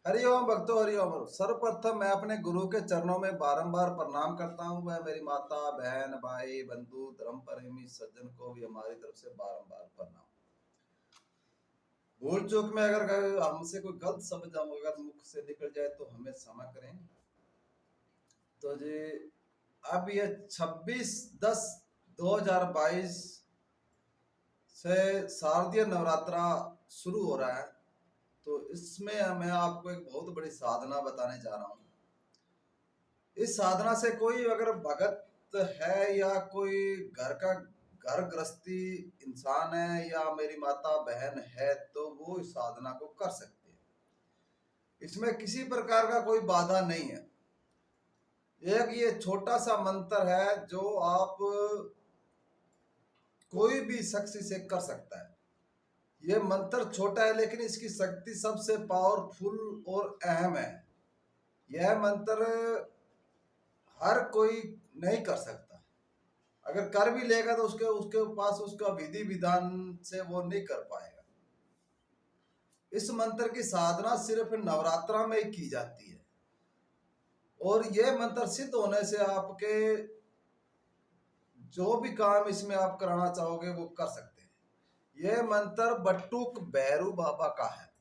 हरिओम भक्तों, हरिओम। सर्वप्रथम मैं अपने गुरु के चरणों में बारंबार प्रणाम करता हूँ। वह मेरी माता, बहन, भाई, बंधु, धर्म प्रेमी सज्जन को भी हमारी तरफ से बारंबार प्रणाम। भूल चूक में अगर हमसे कोई गलत शब्द अगर मुख से निकल जाए तो हमें क्षमा करें। तो जी, अब ये 26/10/2022 से शारदीय नवरात्रा शुरू हो रहा है। तो इसमें मैं आपको एक बहुत बड़ी साधना बताने जा रहा हूँ। इस साधना से कोई अगर भगत है या कोई घर गृहस्थी इंसान है या मेरी माता बहन है तो वो इस साधना को कर सकते हैं। इसमें किसी प्रकार का कोई बाधा नहीं है। एक ये छोटा सा मंत्र है जो आप कोई भी शख्स इसे कर सकता है। ये मंत्र छोटा है लेकिन इसकी शक्ति सबसे पावरफुल और अहम है। यह मंत्र हर कोई नहीं कर सकता। अगर कर भी लेगा तो उसके उसके पास उसका विधि विधान से वो नहीं कर पाएगा। इस मंत्र की साधना सिर्फ नवरात्रा में ही की जाती है और यह मंत्र सिद्ध होने से आपके जो भी काम इसमें आप कराना चाहोगे वो कर सकते हैं। यह मंत्र बटुक भैरू बाबा का है।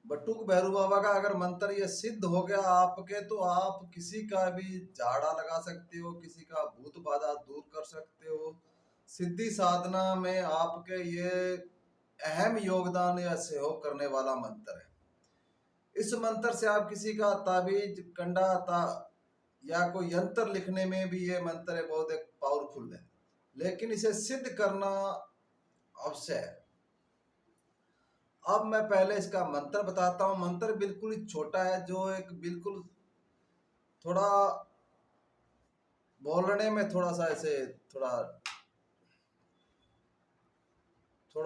बटुक भैरू बाबा का अगर मंत्र ये सिद्ध हो गया आपके तो आप किसी का भी झाड़ा लगा सकते हो, किसी का भूत बाधा दूर कर सकते हो। सिद्धि साधना में आपके ये अहम योगदान या सहयोग करने वाला मंत्र है। इस मंत्र से आप किसी का ताबीज कंडा या कोई यंत्र लिखने में भी ये मंत्र बहुत एक पावरफुल है, लेकिन इसे सिद्ध करना अवश्य है। अब मैं पहले इसका मंत्र बताता हूँ। मंत्र बिल्कुल ही छोटा है, जो एक बिल्कुल थोड़ा बोलने में थोड़ा सा ऐसे थोड़ा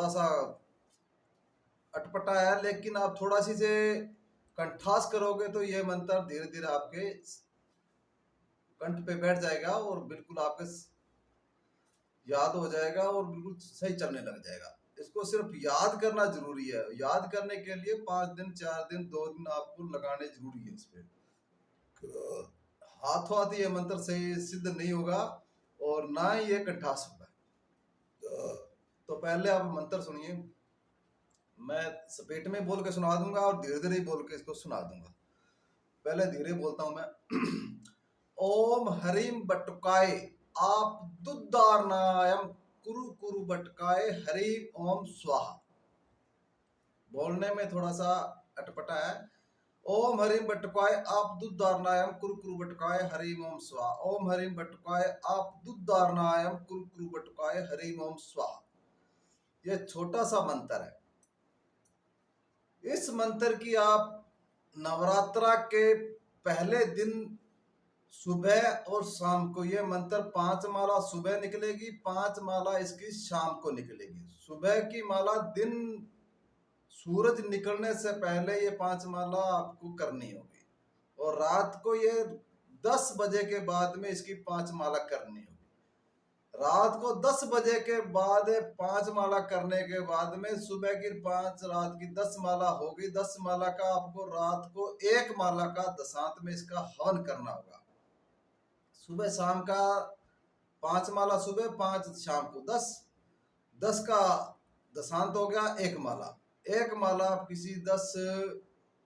सा अटपटा है, लेकिन आप थोड़ा सी से कंठास करोगे तो ये मंत्र धीरे धीरे आपके कंठ पे बैठ जाएगा और बिल्कुल आपके याद हो जाएगा और बिल्कुल सही चलने लग जाएगा। इसको सिर्फ याद करना जरूरी है। याद करने के लिए 5 दिन 4 दिन 2 दिन आपको लगाने जरूरी है। इस पे हाथों हाथ ये मंत्र सही सिद्ध नहीं होगा और ना ही ये कंठास होगा। तो पहले आप मंत्र सुनिए। मैं स्पीड में बोल के सुना दूंगा और धीरे धीरे बोल के इसको सुना दूंगा। पहले धीरे बोलता हूं मैं। ओम हरिम बटुकाय आप दुद्धारनायम कुरु कुरु बटकाय हरिम ओम स्वाहा। बोलने में थोड़ा सा अटपटा है। ओम हरिम बटुकाय आप दुद्धारनायम कुरु कुरु बटकाय हरिम ओम स्वाहा। ओम हरिम बटुकाय आप दुद्धारनायम कुरु कुरु बटकाय हरिम ओम स्वाहा। यह छोटा सा मंत्र है। इस मंत्र की आप नवरात्रा के पहले दिन सुबह और शाम को ये मंत्र 5 माला सुबह निकलेगी, 5 माला इसकी शाम को निकलेगी। सुबह की माला दिन सूरज निकलने से पहले ये 5 माला आपको करनी होगी और रात को ये 10 बजे के बाद में इसकी 5 माला करनी होगी। रात को 10 बजे के बाद 5 माला करने के बाद में सुबह की 5 रात की 10 माला होगी। 10 माला का आपको रात को 1 माला का दशांत में इसका हवन करना होगा। सुबह शाम का 5 माला सुबह, 5 शाम को, 10 का दशांत हो गया 1 माला। 1 माला आप किसी 10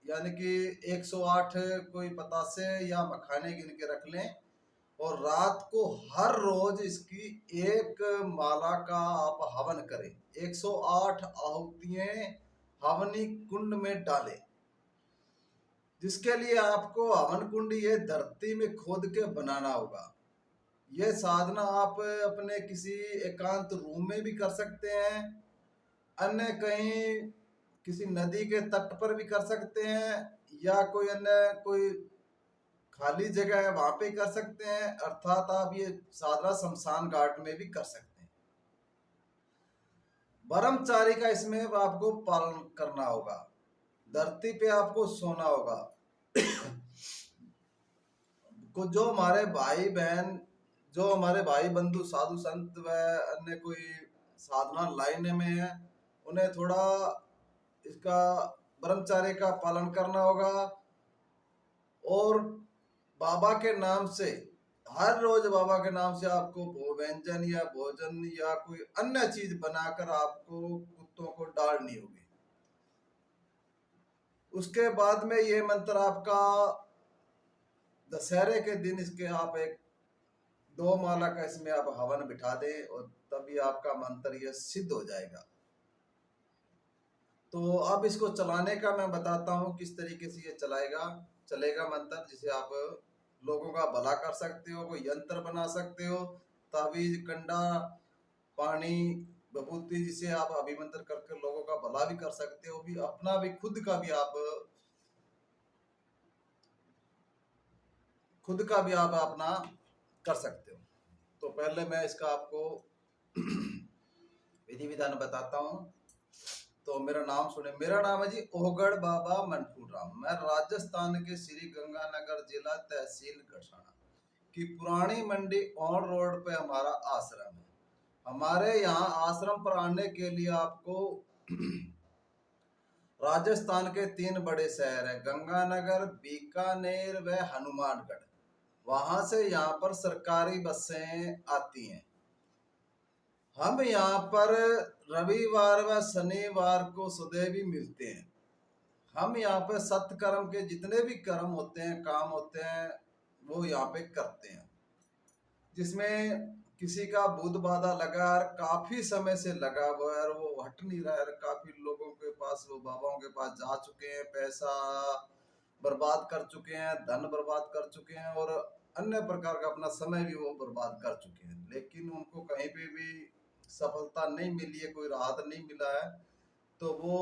यानी कि 108 कोई बतासे या मखाने गिन के रख लें और रात को हर रोज इसकी 1 माला का आप हवन करें। 108 आहुतियां हवनी कुंड में डालें, जिसके लिए आपको हवन कुंड ये धरती में खोद के बनाना होगा। यह साधना आप अपने किसी एकांत रूम में भी कर सकते हैं, अन्य कहीं किसी नदी के तट पर भी कर सकते हैं या कोई अन्य कोई खाली जगह है वहां पे कर सकते हैं, अर्थात आप ये साधना शमशान घाट में भी कर सकते हैं। ब्रह्मचारी का इसमें आपको पालन करना होगा। धरती पे आपको सोना होगा। जो हमारे भाई बहन, जो हमारे भाई बंधु साधु संत व अन्य कोई साधना लाइन में है, उन्हें थोड़ा इसका ब्रह्मचार्य का पालन करना होगा और बाबा के नाम से हर रोज बाबा के नाम से आपको व्यंजन या भोजन या कोई अन्य चीज बनाकर आपको कुत्तों को डालनी होगी। उसके बाद में ये मंत्र आपका दशहरे के दिन इसके आप एक 2 माला का इसमें आप हवन बिठा दें और तभी आपका मंत्र ये सिद्ध हो जाएगा। तो अब इसको चलाने का मैं बताता हूँ किस तरीके से ये चलेगा मंत्र, जिसे आप लोगों का भला कर सकते हो, कोई यंत्र बना सकते हो, ताबीज, कंडा, पानी, विभूति, जिसे आप अभिमंत्र करके लोगों का भला भी कर सकते हो, भी अपना भी खुद का भी आप अपना कर सकते हो। तो पहले मैं इसका आपको विधि विधान बताता हूँ। तो मेरा नाम सुने। मेरा नाम है जी ओगड़ बाबा मनफूर राम। मैं राजस्थान के श्री गंगानगर जिला तहसील गढ़साना की पुरानी मंडी ऑन रोड पे हमारा आश्रम है। हमारे यहाँ आश्रम पर आने के लिए आपको राजस्थान के 3 बड़े शहर है, गंगानगर, बीकानेर व हनुमानगढ़। वहां से यहाँ पर सरकारी बसें आती हैं। हम यहाँ पर रविवार व शनिवार को सदैव मिलते हैं। हम यहाँ पे सत्कर्म के जितने भी कर्म होते हैं, काम होते हैं, वो यहाँ पे करते हैं, जिसमें किसी का भूत बाधा लगा और काफी समय से लगा हुआ है और वो हट नहीं रहा है। काफी लोगों के पास, वो बाबाओं के पास जा चुके हैं, पैसा बर्बाद कर चुके हैं, धन बर्बाद कर चुके हैं और अन्य प्रकार का अपना समय भी वो बर्बाद कर चुके हैं, लेकिन उनको कहीं पे भी सफलता नहीं मिली है, कोई राहत नहीं मिला है। तो वो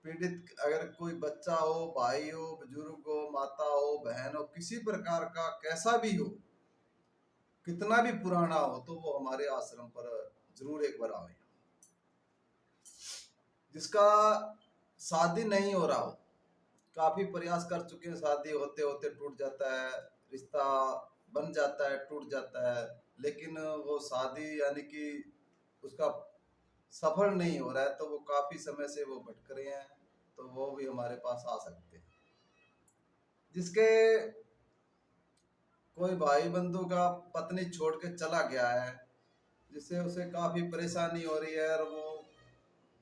पीड़ित, अगर कोई बच्चा हो, भाई हो, बुजुर्ग हो, माता हो, बहन हो, किसी प्रकार का कैसा भी हो, कितना भी पुराना हो, तो वो हमारे आश्रम पर जरूर एक बार आए। जिसका शादी नहीं हो रहा हो, काफी प्रयास कर चुके हैं, शादी होते होते टूट जाता है, रिश्ता बन जाता है, टूट जाता है, लेकिन वो शादी यानी कि उसका सफल नहीं हो रहा है, तो वो काफी समय से वो भटक रहे हैं, तो वो भी हमारे पास आ सकते हैं। जिसके कोई भाई बंधु का पत्नी छोड़ के चला गया है, जिससे उसे काफी परेशानी हो रही है और वो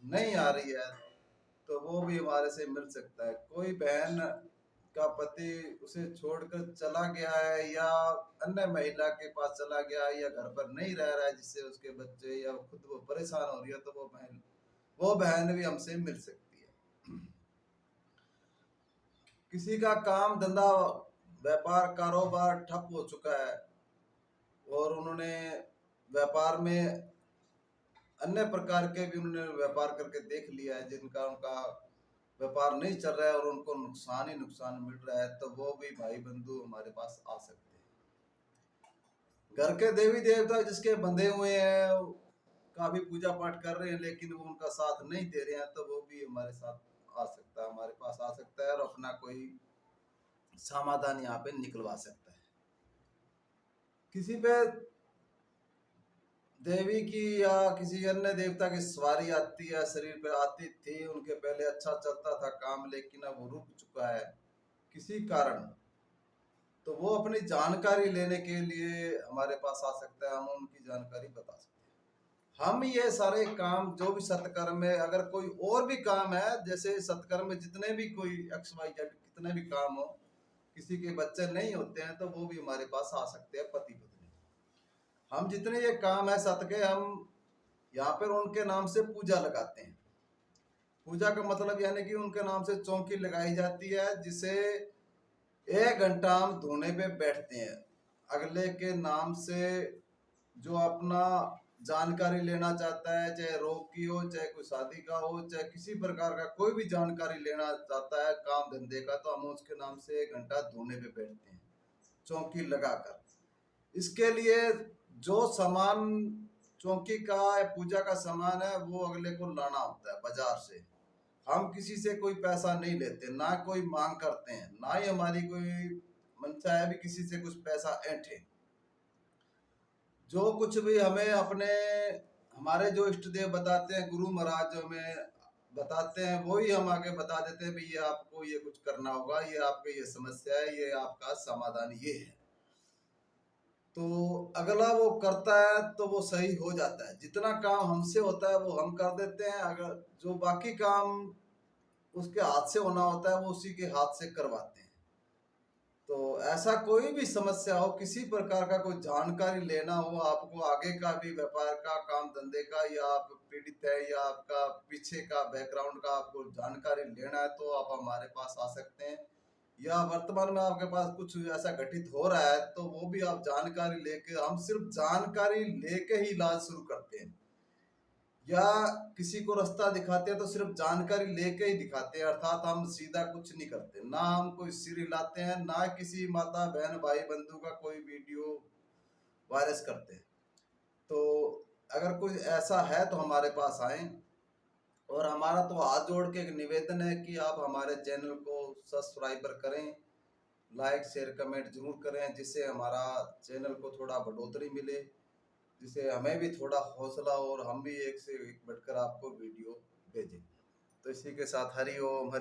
नहीं आ रही है, तो वो भी हमारे से मिल सकता है। कोई बहन का पति उसे छोड़कर चला गया है या अन्य महिला के पास चला गया है या घर पर नहीं रह रहा है, जिससे उसके बच्चे या खुद वो परेशान हो रही है, तो वो बहन भी हमसे मिल सकती है। किसी का काम धंधा, व्यापार, कारोबार ठप हो चुका है और उन्होंने व्यापार में अन्य प्रकार के भी उन्होंने व्यापार करके देख लिया है, जिनका उनका व्यापार नहीं चल रहा है और उनको नुकसान ही नुकसान मिल रहा है, तो वो भी भाई बंधु हमारे पास आ सकते हैं। घर के देवी देवता जिसके बंधे हुए हैं, काफी पूजा पाठ कर रहे हैं, लेकिन वो उनका साथ नहीं दे रहे हैं, तो वो भी हमारे साथ आ सकता है, हमारे पास आ सकता है और अपना कोई समाधान यहाँ पे निकलवा सकता है। किसी पे देवी की या किसी अन्य देवता की सवारी आती है, शरीर पे आती थी, उनके पहले अच्छा चलता था काम, लेकिन अब वो रुक चुका है किसी कारण, तो वो अपनी जानकारी लेने के लिए हमारे पास आ सकता है, हम उनकी जानकारी बता सकते हैं। हम ये सारे काम जो भी सत्कर्म में, अगर कोई और भी काम है, जैसे सत्कर्म में जितने भी कोई XYZ कितने भी काम हो, किसी के बच्चे नहीं होते हैं, तो वो भी हमारे पास आ सकते हैं, पति पत्नी। हम जितने ये काम है सत के, हम यहाँ पर उनके नाम से पूजा लगाते हैं। पूजा का मतलब यानी कि उनके नाम से चौकी लगाई जाती है, जिसे 1 घंटा हम धोने पे बैठते हैं। अगले के नाम से जो अपना जानकारी लेना चाहता है, चाहे रोग की हो, चाहे कोई शादी का हो, चाहे किसी प्रकार का कोई भी जानकारी लेना चाहता है काम धंधे का, तो हम उसके नाम से 1 घंटा धोने पे बैठते हैं चौकी लगाकर। इसके लिए जो सामान चौकी का पूजा का सामान है, वो अगले को लाना होता है बाजार से। हम किसी से कोई पैसा नहीं लेते, ना कोई मांग करते हैं, ना ही हमारी कोई मंशा है भी किसी से कुछ पैसा ऐंठे। जो कुछ भी हमें अपने हमारे जो इष्ट देव बताते हैं, गुरु महाराज जो हमें बताते हैं वही हम आगे बता देते हैं, भाई ये आपको ये कुछ करना होगा, ये आपकी ये समस्या है, ये आपका समाधान ये है। तो अगला वो करता है तो वो सही हो जाता है। जितना काम हमसे होता है वो हम कर देते हैं, अगर जो बाकी काम उसके हाथ से होना होता है वो उसी के हाथ से करवाते हैं। तो ऐसा कोई भी समस्या हो, किसी प्रकार का कोई जानकारी लेना हो, आपको आगे का भी व्यापार का, काम धंधे का, या आप पीड़ित है या आपका पीछे का बैकग्राउंड का आपको जानकारी लेना है, तो आप हमारे पास आ सकते हैं। या वर्तमान में आपके पास कुछ ऐसा घटित हो रहा है तो वो भी आप जानकारी लेके, हम सिर्फ जानकारी लेके ही इलाज शुरू करते हैं, या किसी को रास्ता दिखाते हैं तो सिर्फ जानकारी लेके ही दिखाते हैं, अर्थात हम सीधा कुछ नहीं करते, ना हम कोई सिर हिलाते हैं, ना किसी माता बहन भाई बंधु का कोई वीडियो वायरस करते हैं। तो अगर कुछ ऐसा है तो हमारे पास आए। और हमारा तो हाथ जोड़ के एक निवेदन है कि आप हमारे चैनल को सब्सक्राइबर करें, लाइक शेयर कमेंट जरूर करें, जिससे हमारा चैनल को थोड़ा बढ़ोतरी मिले, जिससे हमें भी थोड़ा हौसला और हम भी एक से एक बढ़कर आपको वीडियो भेजें। तो इसी के साथ हरि ओम।